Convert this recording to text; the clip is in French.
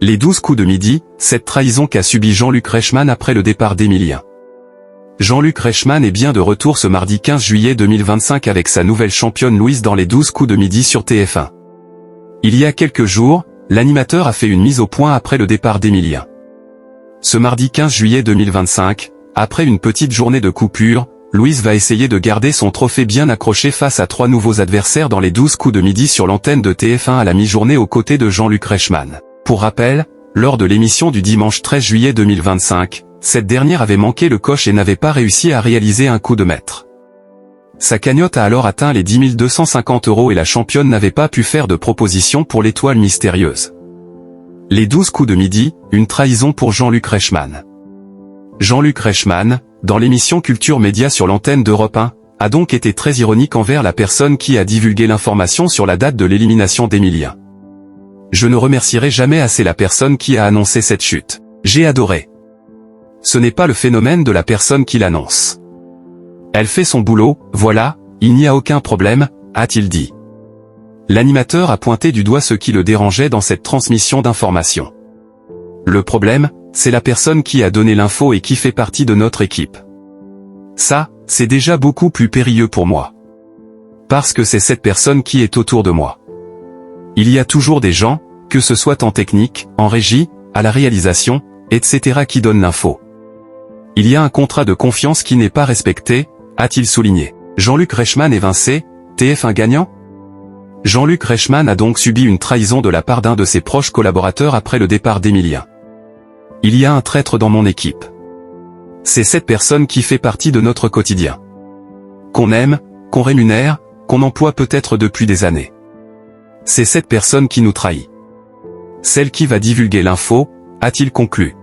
Les 12 coups de midi, cette trahison qu'a subi Jean-Luc Reichmann après le départ d'Emilien. Jean-Luc Reichmann est bien de retour ce mardi 15 juillet 2025 avec sa nouvelle championne Louise dans les 12 coups de midi sur TF1. Il y a quelques jours, l'animateur a fait une mise au point après le départ d'Emilien. Ce mardi 15 juillet 2025, après une petite journée de coupure, Louise va essayer de garder son trophée bien accroché face à 3 nouveaux adversaires dans les 12 coups de midi sur l'antenne de TF1 à la mi-journée aux côtés de Jean-Luc Reichmann. Pour rappel, lors de l'émission du dimanche 13 juillet 2025, cette dernière avait manqué le coche et n'avait pas réussi à réaliser un coup de maître. Sa cagnotte a alors atteint les 10 250 € et la championne n'avait pas pu faire de proposition pour l'étoile mystérieuse. Les 12 coups de midi, une trahison pour Jean-Luc Reichmann. Jean-Luc Reichmann, dans l'émission Culture Média sur l'antenne d'Europe 1, a donc été très ironique envers la personne qui a divulgué l'information sur la date de l'élimination d'Emilien. Je ne remercierai jamais assez la personne qui a annoncé cette chute. J'ai adoré. Ce n'est pas le phénomène de la personne qui l'annonce. Elle fait son boulot, voilà, il n'y a aucun problème, a-t-il dit. L'animateur a pointé du doigt ce qui le dérangeait dans cette transmission d'informations. Le problème, c'est la personne qui a donné l'info et qui fait partie de notre équipe. Ça, c'est déjà beaucoup plus périlleux pour moi. Parce que c'est cette personne qui est autour de moi. Il y a toujours des gens, que ce soit en technique, en régie, à la réalisation, etc. qui donnent l'info. Il y a un contrat de confiance qui n'est pas respecté, a-t-il souligné. Jean-Luc Reichmann évincé, TF1 gagnant? Jean-Luc Reichmann a donc subi une trahison de la part d'un de ses proches collaborateurs après le départ d'Emilien. Il y a un traître dans mon équipe. C'est cette personne qui fait partie de notre quotidien. Qu'on aime, qu'on rémunère, qu'on emploie peut-être depuis des années. C'est cette personne qui nous trahit. Celle qui va divulguer l'info, a-t-il conclu.